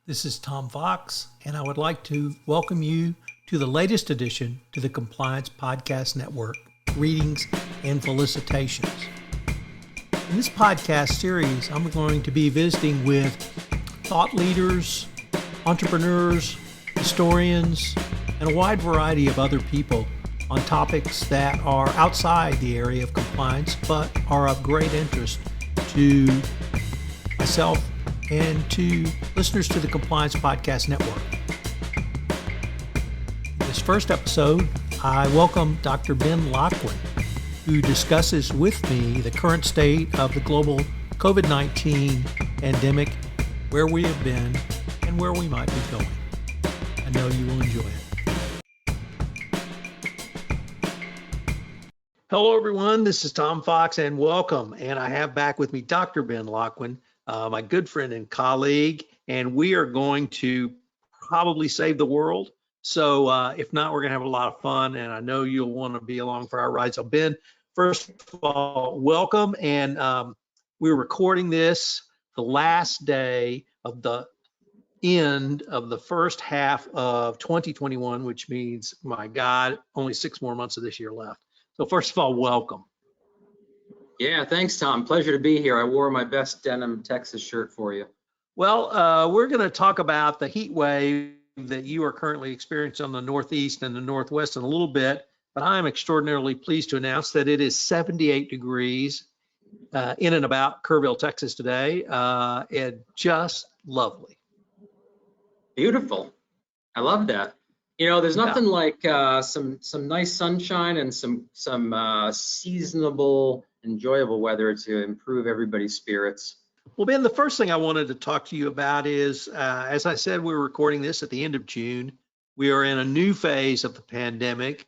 This is Tom Fox, and I would like to welcome you to the latest addition to the Compliance Podcast Network, Greetings and Felicitations. In this podcast series, I'm going to be visiting with thought leaders, entrepreneurs, historians, and a wide variety of other people on topics that are outside the area of compliance, but are of great interest to myself and to listeners to the Compliance Podcast Network. In this first episode, I welcome Dr. Ben Locwin, who discusses with me the current state of the global COVID-19 pandemic, where we have been, and where we might be going. I know you will enjoy it. Hello, everyone. This is Tom Fox, and welcome. And I have back with me Dr. Ben Locwin, my good friend and colleague, and we are going to probably save the world. So if not, we're going to have a lot of fun, and I know you'll want to be along for our ride. So Ben, first of all, welcome. And we're recording this the last day of the end of the first half of 2021, which means, my God, only 6 more months of this year left. So first of all, welcome. Yeah, thanks, Tom. Pleasure to be here. I wore my best denim Texas shirt for you. Well, we're going to talk about the heat wave that you are currently experiencing on the Northeast and the Northwest in a little bit, but I am extraordinarily pleased to announce that it is 78 degrees in and about Kerrville, Texas today, and just lovely. Beautiful. I love that. You know, there's nothing like some nice sunshine and some seasonable, enjoyable weather to improve everybody's spirits. Well, Ben, the first thing I wanted to talk to you about is, as I said, we're recording this at the end of June. We are in a new phase of the pandemic,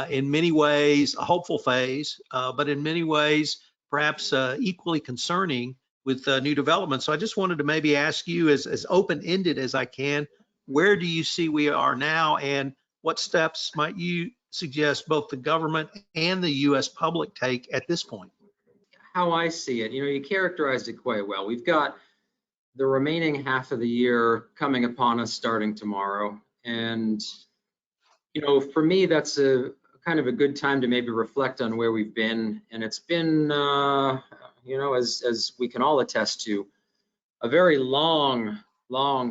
in many ways a hopeful phase, but in many ways perhaps equally concerning with new developments. So I just wanted to maybe ask you, as open-ended as I can, where do you see we are now, and what steps might you suggest both the government and the U.S. public take at this point? How I see it, you know, you characterized it quite well. We've got the remaining half of the year coming upon us starting tomorrow. And, you know, for me, that's a kind of a good time to maybe reflect on where we've been. And it's been, you know, as we can all attest to, a very long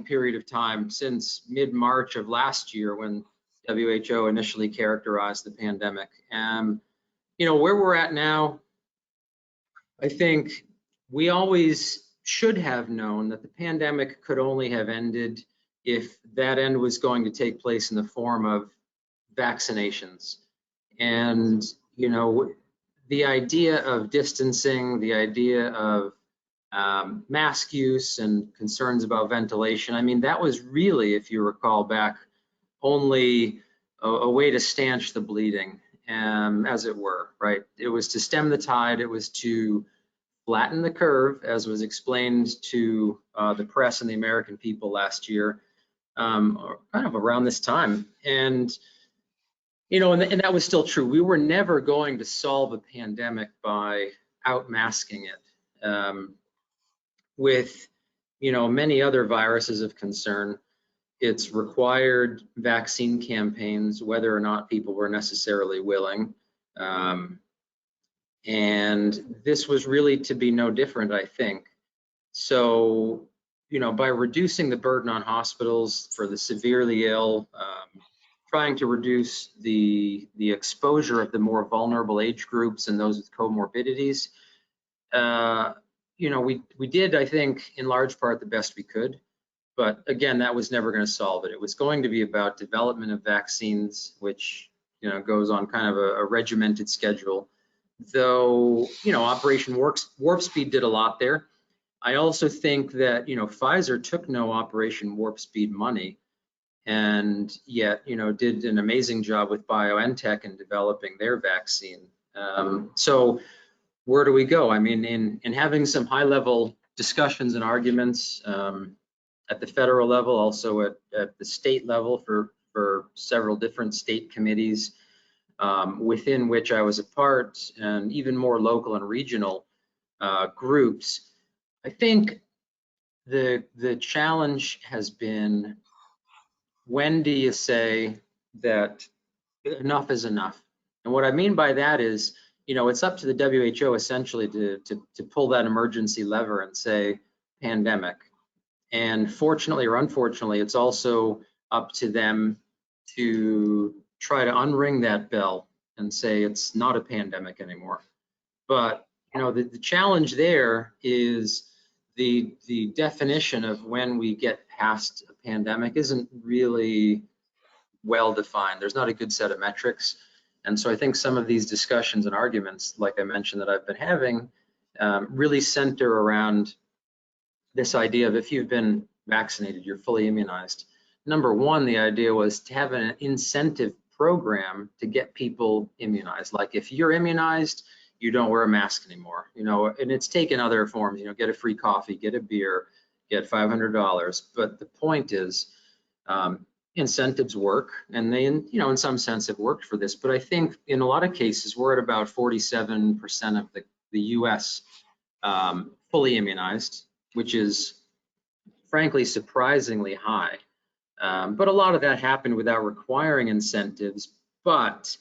period of time since mid-March of last year when WHO initially characterized the pandemic. You know, where we're at now, I think we always should have known that the pandemic could only have ended if that end was going to take place in the form of vaccinations. And, you know, the idea of distancing, the idea of mask use and concerns about ventilation, I mean, that was really, if you recall back, only a way to stanch the bleeding, as it were, right? It was to stem the tide. It was to flatten the curve, as was explained to the press and the American people last year, kind of around this time. And, you know, and that was still true. We were never going to solve a pandemic by outmasking it. With, you know, many other viruses of concern, it's required vaccine campaigns, whether or not people were necessarily willing. And this was really to be no different, I think. So, you know, by reducing the burden on hospitals for the severely ill, trying to reduce the exposure of the more vulnerable age groups and those with comorbidities, you know, we did, I think, in large part the best we could. But again, that was never going to solve it. It was going to be about development of vaccines, which, you know, goes on kind of a regimented schedule. Though, you know, Operation Warp Speed did a lot there. I also think that, you know, Pfizer took no Operation Warp Speed money, and yet, you know, did an amazing job with BioNTech in developing their vaccine. So where do we go? I mean, in having some high-level discussions and arguments at the federal level, also at the state level for several different state committees, within which I was a part, and even more local and regional groups, I think the challenge has been, when do you say that enough is enough? And what I mean by that is, it's up to the WHO essentially to pull that emergency lever and say pandemic. And fortunately or unfortunately, it's also up to them to try to unring that bell and say it's not a pandemic anymore. But the challenge there is the definition of when we get past a pandemic isn't really well defined. There's not a good set of metrics. And so I think some of these discussions and arguments, like I mentioned, that I've been having, really center around this idea of, if you've been vaccinated, you're fully immunized. Number one, the idea was to have an incentive program to get people immunized. Like, if you're immunized, you don't wear a mask anymore, and it's taken other forms, get a free coffee, get a beer, get $500. But the point is, incentives work, and they, in some sense have worked for this. But I think in a lot of cases, we're at about 47% of the US fully immunized, which is frankly surprisingly high. But a lot of that happened without requiring incentives. But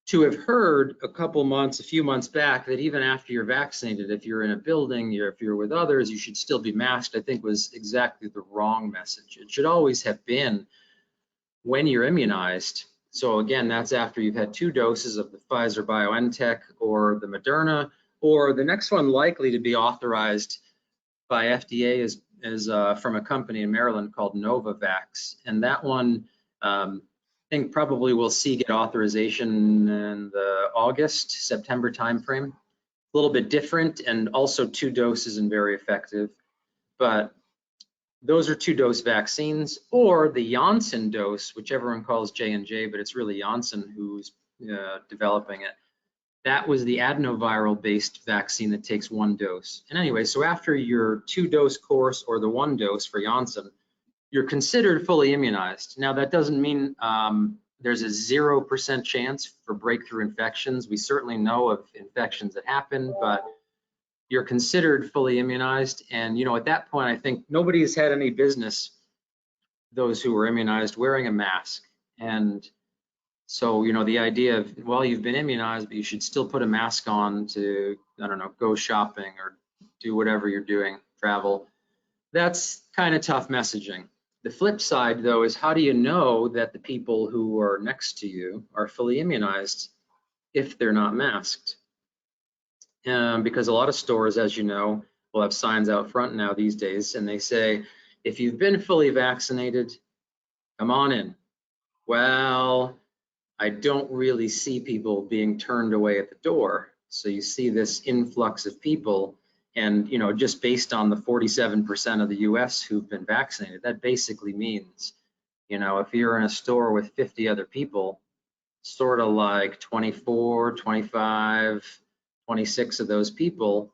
to have heard a few months back, that even after you're vaccinated, if you're in a building, if you're with others, you should still be masked, I think was exactly the wrong message. It should always have been, when you're immunized. So again, that's after you've had 2 doses of the Pfizer BioNTech or the Moderna, or the next one likely to be authorized by FDA is from a company in Maryland called Novavax. And that one, I think probably we'll get authorization in the August, September timeframe. A little bit different, and also 2 doses and very effective. But those are 2-dose vaccines, or the Janssen dose, which everyone calls J&J, but it's really Janssen who's developing it. That was the adenoviral-based vaccine that takes 1 dose. And anyway, so after your 2-dose course, or the 1 dose for Janssen, you're considered fully immunized. Now, that doesn't mean there's a 0% chance for breakthrough infections. We certainly know of infections that happen, but you're considered fully immunized. And at that point, I think nobody has had any business, those who were immunized, wearing a mask. And so the idea of, well, you've been immunized, but you should still put a mask on to, I don't know, go shopping or do whatever you're doing, travel, that's kind of tough messaging. The flip side, though, is, how do you know that the people who are next to you are fully immunized if they're not masked? Because a lot of stores, as you know, will have signs out front now these days, and they say, if you've been fully vaccinated, come on in. Well, I don't really see people being turned away at the door. So you see this influx of people, and just based on the 47% of the US who've been vaccinated, that basically means, if you're in a store with 50 other people, sort of like 24, 25, 26 of those people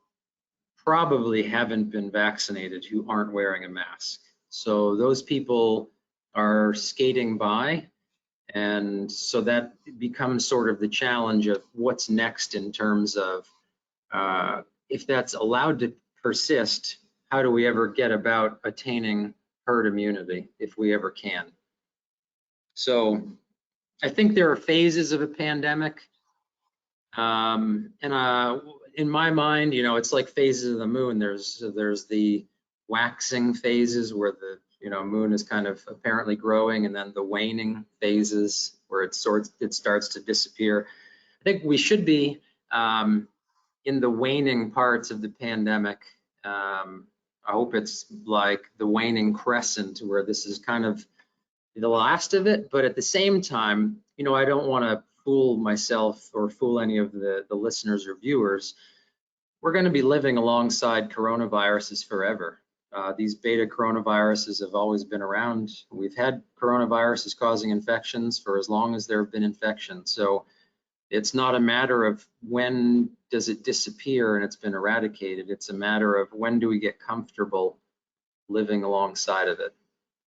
probably haven't been vaccinated who aren't wearing a mask. So those people are skating by. And so that becomes sort of the challenge of what's next in terms of, if that's allowed to persist, how do we ever get about attaining herd immunity, if we ever can? So I think there are phases of a pandemic. In my mind, it's like phases of the moon. There's the waxing phases where the moon is kind of apparently growing, and then the waning phases where it starts to disappear. I think we should be in the waning parts of the pandemic. I hope it's like the waning crescent, where this is kind of the last of it. But at the same time, I don't want to fool myself or fool any of the listeners or viewers. We're going to be living alongside coronaviruses forever. These beta coronaviruses have always been around. We've had coronaviruses causing infections for as long as there have been infections. So it's not a matter of when does it disappear and it's been eradicated. It's a matter of when do we get comfortable living alongside of it.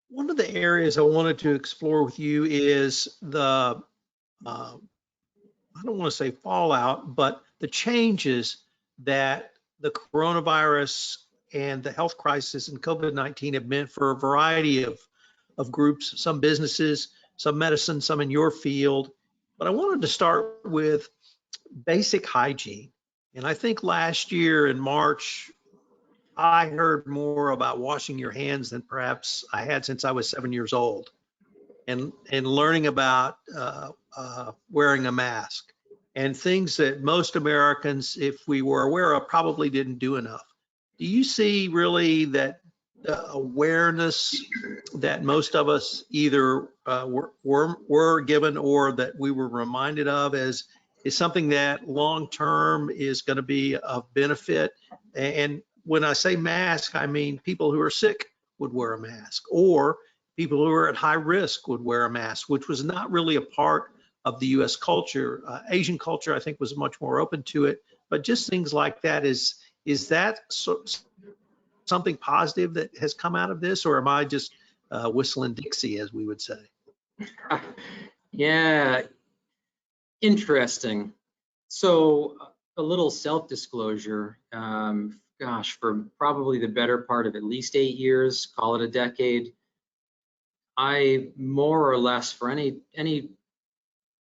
One of the areas I wanted to explore with you is the, I don't want to say fallout, but the changes that the coronavirus and the health crisis and COVID-19 have meant for a variety of groups, some businesses, some medicine, some in your field. But I wanted to start with basic hygiene. And I think last year in March, I heard more about washing your hands than perhaps I had since I was 7 years old, and learning about wearing a mask and things that most Americans, if we were aware of, probably didn't do enough. Do you see really that awareness that most of us either were given or that we were reminded of as is something that long term is going to be of benefit? And when I say mask, I mean people who are sick would wear a mask, or people who are at high risk would wear a mask, which was not really a part of the U.S. culture. Asian culture, I think, was much more open to it. But just things like that, is that something positive that has come out of this, or am I just whistling Dixie, as we would say? Yeah, interesting. So a little self-disclosure, gosh, for probably the better part of at least 8 years, call it a decade, I more or less, for any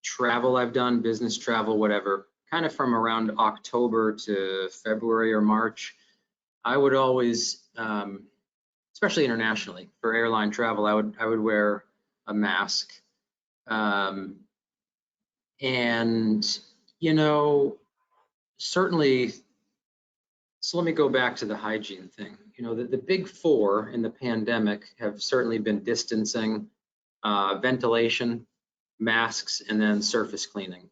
travel I've done, business travel, whatever, kind of from around October to February or March, I would always, especially internationally, for airline travel, I would wear a mask. And, you know, certainly, so let me go back to the hygiene thing. You know, the big four in the pandemic have certainly been distancing, ventilation, masks, and then surface cleaning.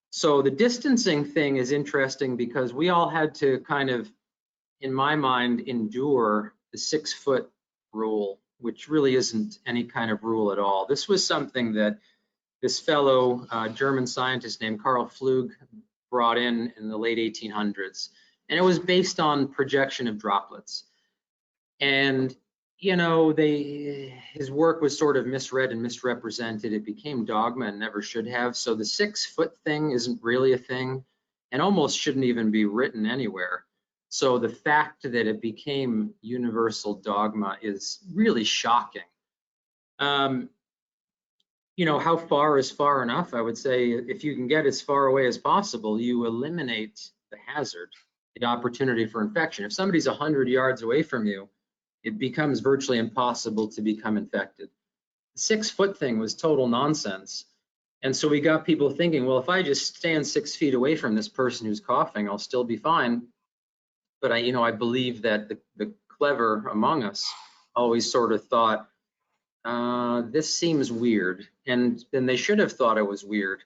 So the distancing thing is interesting because we all had to kind of, in my mind, endure the 6-foot rule, which really isn't any kind of rule at all. This was something that this fellow German scientist named Carl Flug brought in the late 1800s. And it was based on projection of droplets. And, you know, his work was sort of misread and misrepresented. It became dogma and never should have. So the 6-foot thing isn't really a thing and almost shouldn't even be written anywhere. So the fact that it became universal dogma is really shocking. You know, how far is far enough? I would say if you can get as far away as possible, you eliminate the hazard, the opportunity for infection. If somebody's 100 yards away from you, it becomes virtually impossible to become infected. The 6-foot thing was total nonsense. And so we got people thinking, well, if I just stand 6 feet away from this person who's coughing, I'll still be fine. But I believe that the clever among us always sort of thought, this seems weird. And then they should have thought it was weird,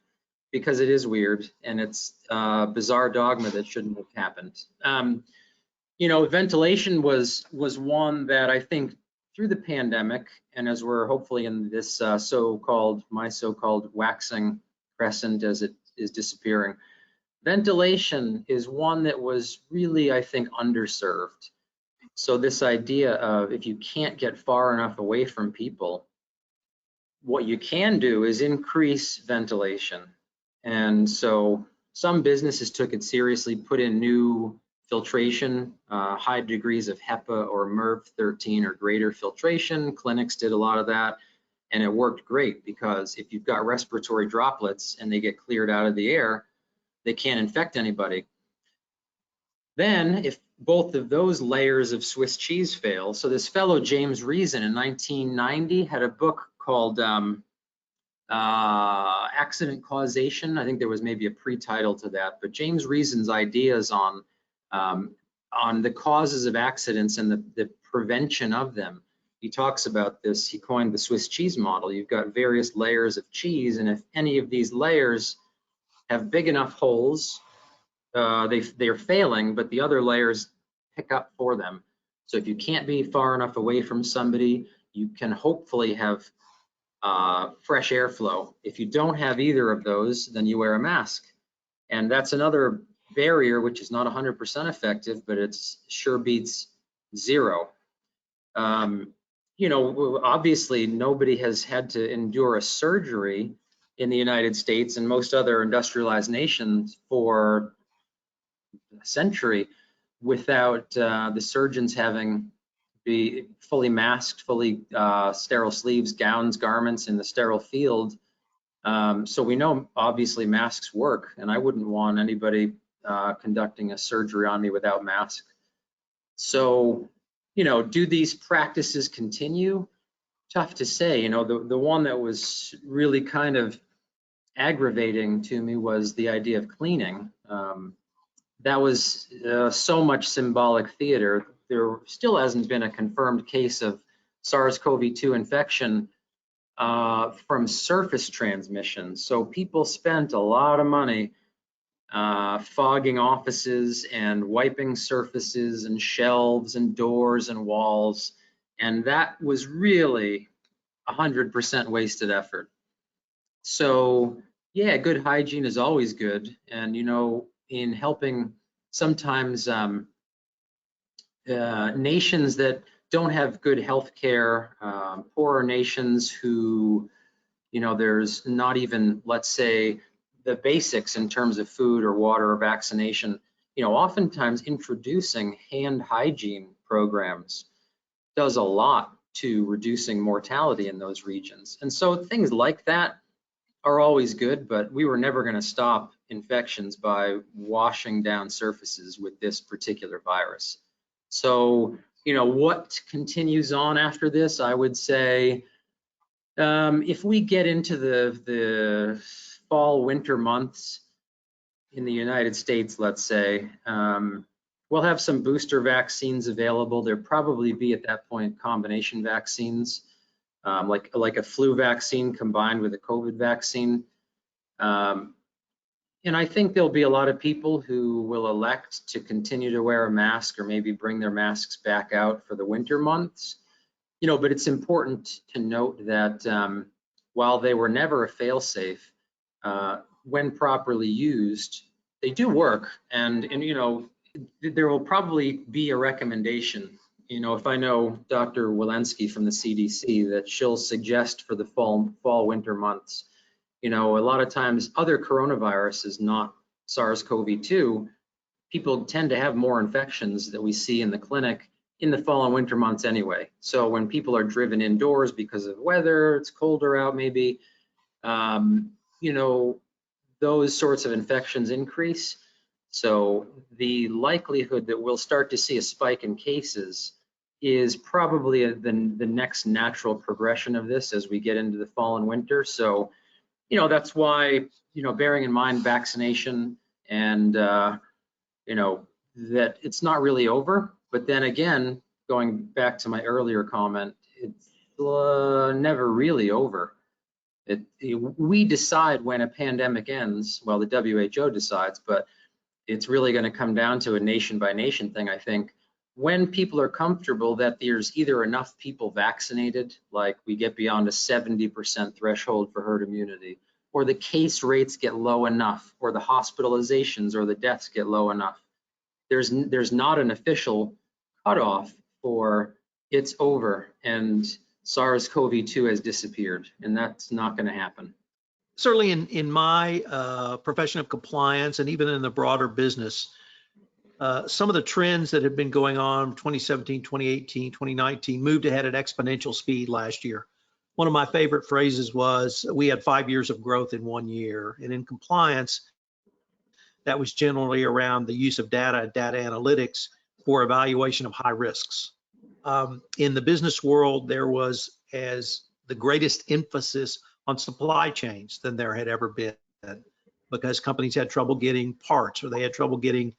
because it is weird and it's bizarre dogma that shouldn't have happened. You know, ventilation was one that I think through the pandemic, and as we're hopefully in this my so-called waxing crescent as it is disappearing, ventilation is one that was really, I think, underserved. So this idea of if you can't get far enough away from people, what you can do is increase ventilation. And so some businesses took it seriously, put in new filtration, high degrees of HEPA or MERV 13 or greater filtration. Clinics did a lot of that, and it worked great, because if you've got respiratory droplets and they get cleared out of the air, they can't infect anybody. Then if both of those layers of Swiss cheese fail, so this fellow James Reason in 1990 had a book called Accident Causation. I think there was maybe a pre-title to that, but James Reason's ideas on the causes of accidents and the prevention of them. He talks about this. He coined the Swiss cheese model. You've got various layers of cheese, and if any of these layers have big enough holes, they're failing, but the other layers pick up for them. So if you can't be far enough away from somebody, you can hopefully have fresh airflow. If you don't have either of those, then you wear a mask. And that's another barrier, which is not 100% effective, but it's sure beats zero. You know, obviously nobody has had to endure a surgery in the United States and most other industrialized nations for a century without the surgeons having be fully masked, fully sterile sleeves, gowns, garments in the sterile field. So we know obviously masks work, and I wouldn't want anybody conducting a surgery on me without mask. So, do these practices continue? Tough to say. The one that was really kind of aggravating to me was the idea of cleaning. That was so much symbolic theater. There still hasn't been a confirmed case of SARS-CoV-2 infection from surface transmission. So people spent a lot of money fogging offices and wiping surfaces and shelves and doors and walls. And that was really 100% wasted effort. So yeah, good hygiene is always good. And, in helping sometimes nations that don't have good health care, poorer nations who, there's not even, let's say, the basics in terms of food or water or vaccination, oftentimes introducing hand hygiene programs does a lot to reducing mortality in those regions. And so things like that are always good, but we were never going to stop infections by washing down surfaces with this particular virus. So, what continues on after this? I would say if we get into the fall, winter months in the United States, let's say, we'll have some booster vaccines available. There'll probably be at that point combination vaccines, like a flu vaccine combined with a COVID vaccine. And I think there'll be a lot of people who will elect to continue to wear a mask or maybe bring their masks back out for the winter months. But it's important to note that while they were never a fail-safe, when properly used, they do work. And there will probably be a recommendation. If I know Dr. Walensky from the CDC, that she'll suggest for the fall winter months, a lot of times other coronaviruses, not SARS-CoV-2, people tend to have more infections that we see in the clinic in the fall and winter months anyway. So when people are driven indoors because of weather, it's colder out maybe, those sorts of infections increase. So the likelihood that we'll start to see a spike in cases is probably the next natural progression of this as we get into the fall and winter. So, that's why, bearing in mind vaccination and, that it's not really over. But then again, going back to my earlier comment, it's never really over. We decide when a pandemic ends. Well, the WHO decides, but it's really going to come down to a nation by nation thing, I think. When people are comfortable that there's either enough people vaccinated, like we get beyond a 70% threshold for herd immunity, or the case rates get low enough, or the hospitalizations or the deaths get low enough. There's not an official cutoff for it's over and SARS-CoV-2 has disappeared, and that's not going to happen. Certainly in my profession of compliance and even in the broader business, some of the trends that have been going on 2017, 2018, 2019 moved ahead at exponential speed last year. One of my favorite phrases was, we had 5 years of growth in 1 year. And in compliance, that was generally around the use of data and data analytics for evaluation of high risks. In the business world, there was as the greatest emphasis on supply chains than there had ever been, because companies had trouble getting parts, or they had trouble getting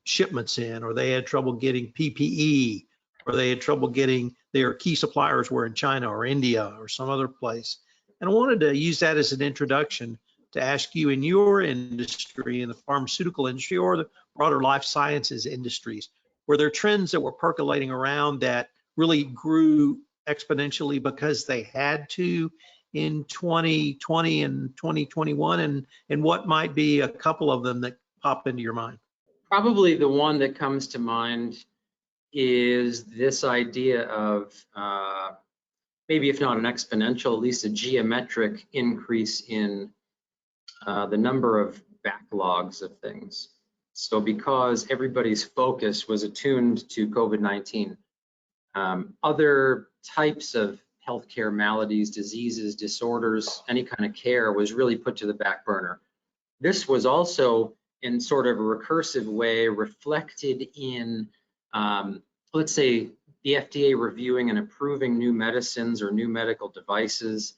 shipments in, or they had trouble getting PPE, or they had trouble getting their key suppliers were in China or India or some other place. And I wanted to use that as an introduction to ask you, in your industry, in the pharmaceutical industry or the broader life sciences industries, were there trends that were percolating around that really grew exponentially because they had to in 2020 and 2021, and what might be a couple of them that pop into your mind? Probably the one that comes to mind is this idea of maybe if not an exponential, at least a geometric increase in the number of backlogs of things. So because everybody's focus was attuned to COVID-19, other types of healthcare maladies, diseases, disorders, any kind of care was really put to the back burner. This was also, in sort of a recursive way, reflected in, let's say, the FDA reviewing and approving new medicines or new medical devices,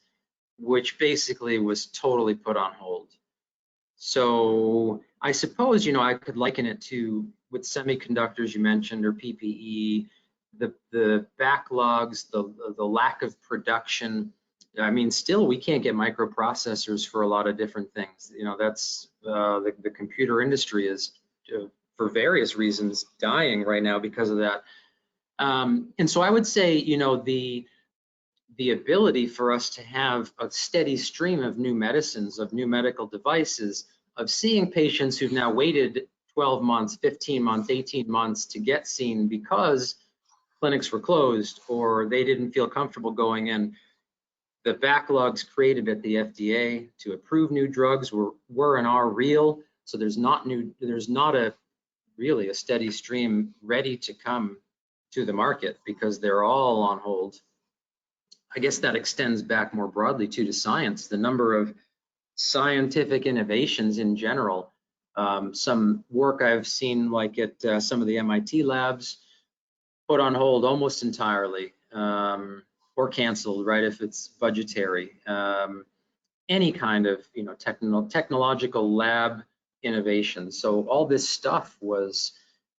which basically was totally put on hold. So I suppose, I could liken it to with semiconductors you mentioned, or PPE, the backlogs, the lack of production. I mean, still we can't get microprocessors for a lot of different things. That's the computer industry is, for various reasons, dying right now because of that. And so I would say, the ability for us to have a steady stream of new medicines, of new medical devices, of seeing patients who've now waited 12 months, 15 months, 18 months to get seen because clinics were closed or they didn't feel comfortable going in. The backlogs created at the FDA to approve new drugs were and are real. So there's not really a steady stream ready to come to the market because they're all on hold. I guess that extends back more broadly too to science, the number of scientific innovations in general. Some work I've seen, like at some of the MIT labs, put on hold almost entirely, or canceled, right, if it's budgetary. Any kind of technological lab innovation. So all this stuff was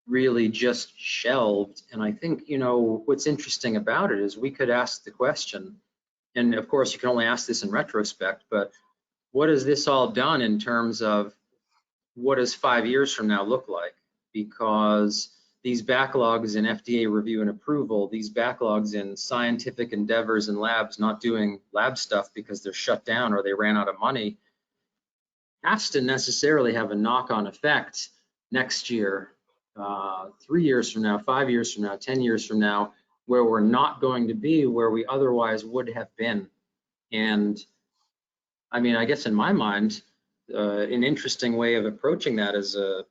really just shelved. And I think, what's interesting about it is we could ask the question, and of course you can only ask this in retrospect, but what has this all done in terms of what does 5 years from now look like? Because these backlogs in FDA review and approval, these backlogs in scientific endeavors and labs not doing lab stuff because they're shut down or they ran out of money, has to necessarily have a knock-on effect next year, 3 years from now, 5 years from now, 10 years from now, where we're not going to be where we otherwise would have been. And I mean, I guess in my mind, an interesting way of approaching that as a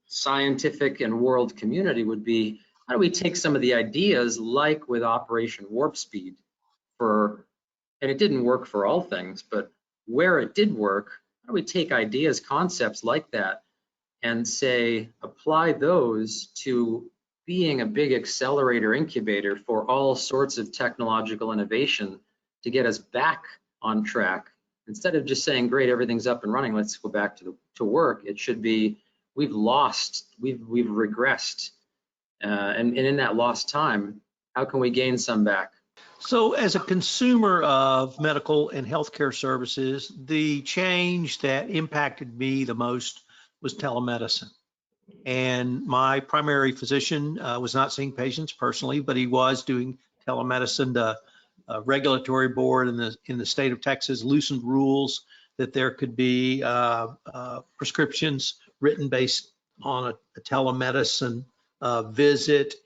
scientific and world community would be, how do we take some of the ideas, like with Operation Warp Speed, and it didn't work for all things, but where it did work, how do we take ideas, concepts like that, and say, apply those to being a big accelerator incubator for all sorts of technological innovation to get us back on track. Instead of just saying, great, everything's up and running, let's go back to work, it should be, we've regressed. And in that lost time, how can we gain some back? So as a consumer of medical and healthcare services, the change that impacted me the most was telemedicine. And my primary physician was not seeing patients personally, but he was doing telemedicine. The regulatory board in the state of Texas loosened rules that there could be prescriptions written based on a telemedicine visit,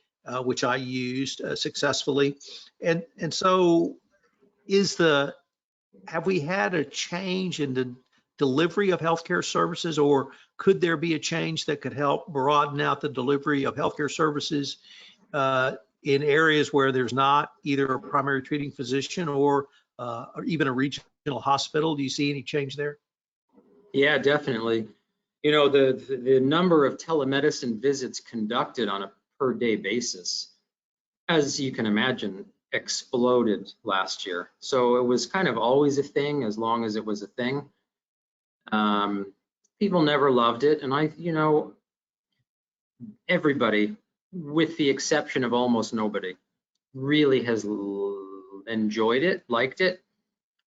which I used successfully. And so have we had a change in the delivery of healthcare services, or could there be a change that could help broaden out the delivery of healthcare services in areas where there's not either a primary treating physician or even a regional hospital? Do you see any change there? Yeah, definitely. The number of telemedicine visits conducted on a per day basis, as you can imagine, exploded last year. So it was kind of always a thing as long as it was a thing. People never loved it, and everybody, with the exception of almost nobody, really has enjoyed it, liked it.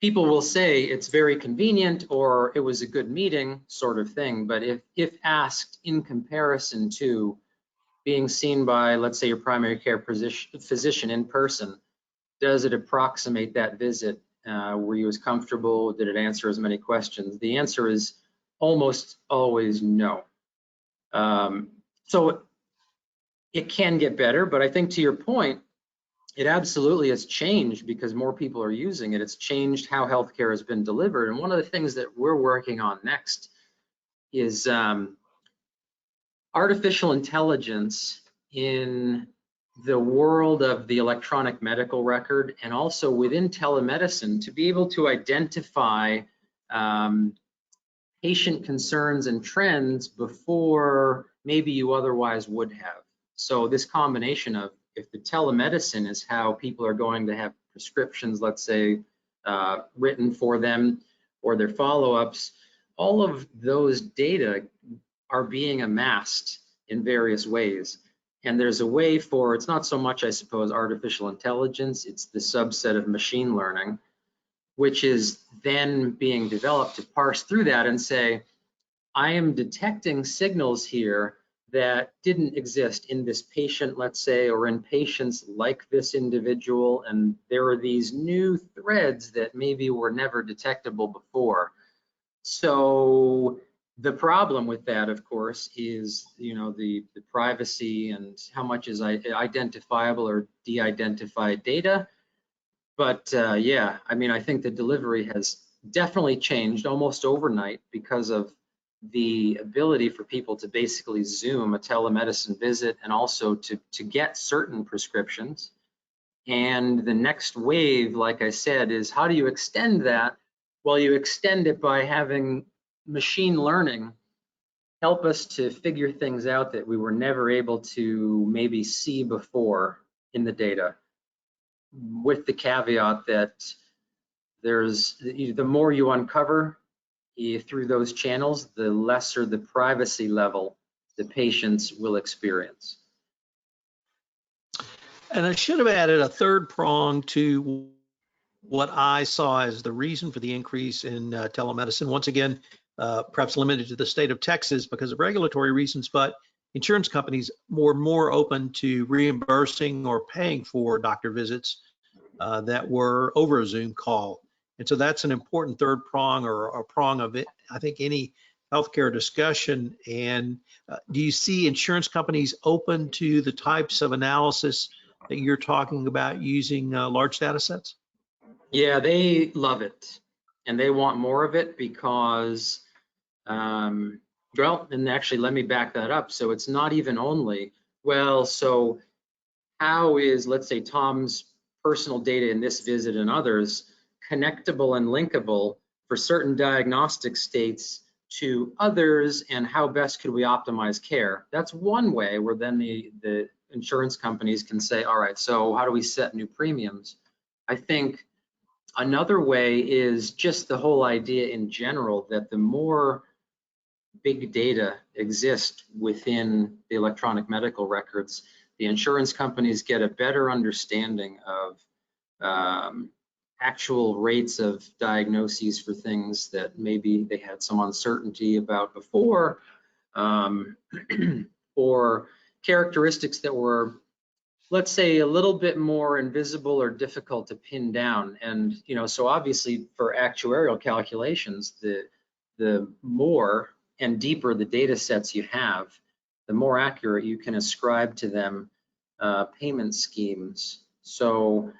People will say it's very convenient or it was a good meeting sort of thing, but if asked in comparison to being seen by, let's say, your primary care physician in person, does it approximate that visit? Were you as comfortable? Did it answer as many questions? The answer is almost always no. So it can get better, but I think to your point, it absolutely has changed because more people are using it. It's changed how healthcare has been delivered. And one of the things that we're working on next is artificial intelligence in the world of the electronic medical record and also within telemedicine to be able to identify patient concerns and trends before maybe you otherwise would have. So this combination of, if the telemedicine is how people are going to have prescriptions, let's say, written for them or their follow-ups, all of those data are being amassed in various ways. And there's a way for, it's not so much, I suppose, artificial intelligence, it's the subset of machine learning, which is then being developed to parse through that and say, I am detecting signals here that didn't exist in this patient, let's say, or in patients like this individual, and there are these new threads that maybe were never detectable before. So the problem with that, of course, is, you know, the privacy and how much is identifiable or de-identified data. But yeah, I mean, I think the delivery has definitely changed almost overnight because of the ability for people to basically Zoom a telemedicine visit and also to get certain prescriptions. And the next wave, like I said, is how do you extend that? Well, you extend it by having machine learning help us to figure things out that we were never able to maybe see before in the data, with the caveat that there's, the more you uncover through those channels, the lesser the privacy level the patients will experience. And I should have added a third prong to what I saw as the reason for the increase in telemedicine. Once again, perhaps limited to the state of Texas because of regulatory reasons, but insurance companies were more open to reimbursing or paying for doctor visits that were over a Zoom call. And so that's an important third prong, or a prong of it, I think, any healthcare discussion. And do you see insurance companies open to the types of analysis that you're talking about using large data sets? Yeah, they love it, and they want more of it because, well, and actually, let me back that up. So it's not even only, well, so how is, let's say, Tom's personal data in this visit and others connectable and linkable for certain diagnostic states to others, and how best could we optimize care? That's one way where then the insurance companies can say, all right, so how do we set new premiums? I think another way is just the whole idea in general that the more big data exist within the electronic medical records, the insurance companies get a better understanding of actual rates of diagnoses for things that maybe they had some uncertainty about before, or characteristics that were, let's say, a little bit more invisible or difficult to pin down. And, you know, so obviously for actuarial calculations, the more and deeper the data sets you have, the more accurate you can ascribe to them payment schemes. So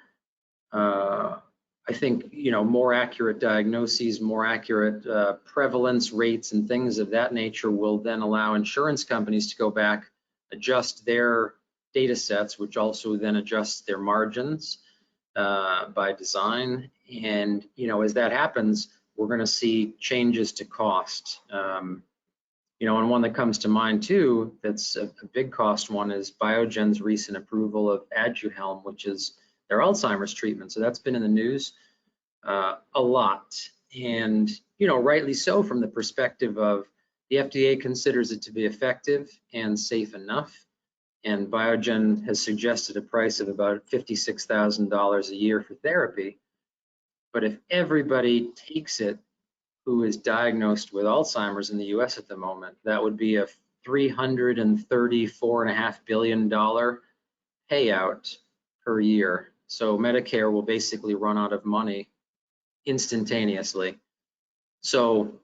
I think, you know, more accurate diagnoses, more accurate prevalence rates and things of that nature will then allow insurance companies to go back, adjust their data sets, which also then adjusts their margins by design. And, you know, as that happens, we're going to see changes to cost. You know, and one that comes to mind too, that's a big cost one, is Biogen's recent approval of Aduhelm, which is their Alzheimer's treatment. So that's been in the news a lot. And, you know, rightly so, from the perspective of the FDA considers it to be effective and safe enough. And Biogen has suggested a price of about $56,000 a year for therapy. But if everybody takes it who is diagnosed with Alzheimer's in the US at the moment, that would be a $334.5 billion payout per year. So Medicare will basically run out of money instantaneously. So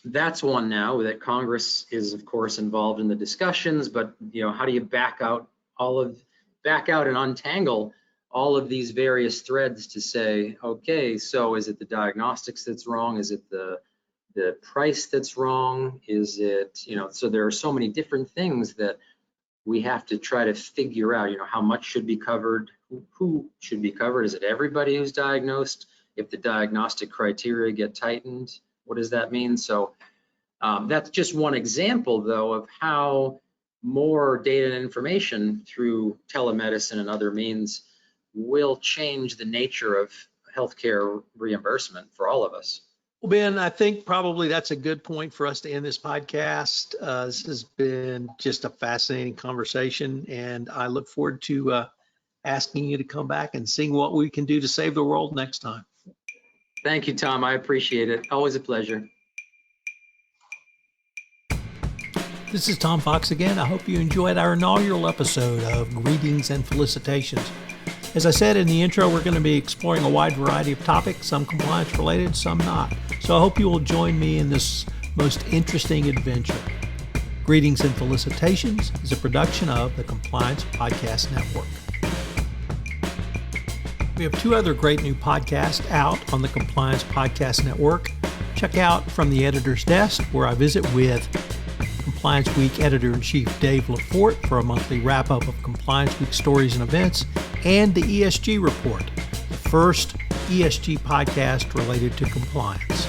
that's one now that Congress is, of course, involved in the discussions, but, you know, how do you back out and untangle all of these various threads to say, okay, so is it the diagnostics that's wrong? Is it the the price that's wrong? Is it, so there are so many different things that we have to try to figure out, how much should be covered, who should be covered. Is it everybody who's diagnosed? If the diagnostic criteria get tightened, what does that mean? So that's just one example, though, of how more data and information through telemedicine and other means will change the nature of healthcare reimbursement for all of us. Well, Ben, I think probably that's a good point for us to end this podcast. This has been just a fascinating conversation, and I look forward to asking you to come back and seeing what we can do to save the world next time. Thank you, Tom. I appreciate it. Always a pleasure. This is Tom Fox again. I hope you enjoyed our inaugural episode of Greetings and Felicitations. As I said in the intro, we're going to be exploring a wide variety of topics, some compliance related, some not. So I hope you will join me in this most interesting adventure. Greetings and Felicitations is a production of the Compliance Podcast Network. We have 2 other great new podcasts out on the Compliance Podcast Network. Check out From the Editor's Desk, where I visit with Compliance Week Editor-in-Chief Dave Lafort for a monthly wrap-up of Compliance Week stories and events, and the ESG Report, the first ESG podcast related to compliance.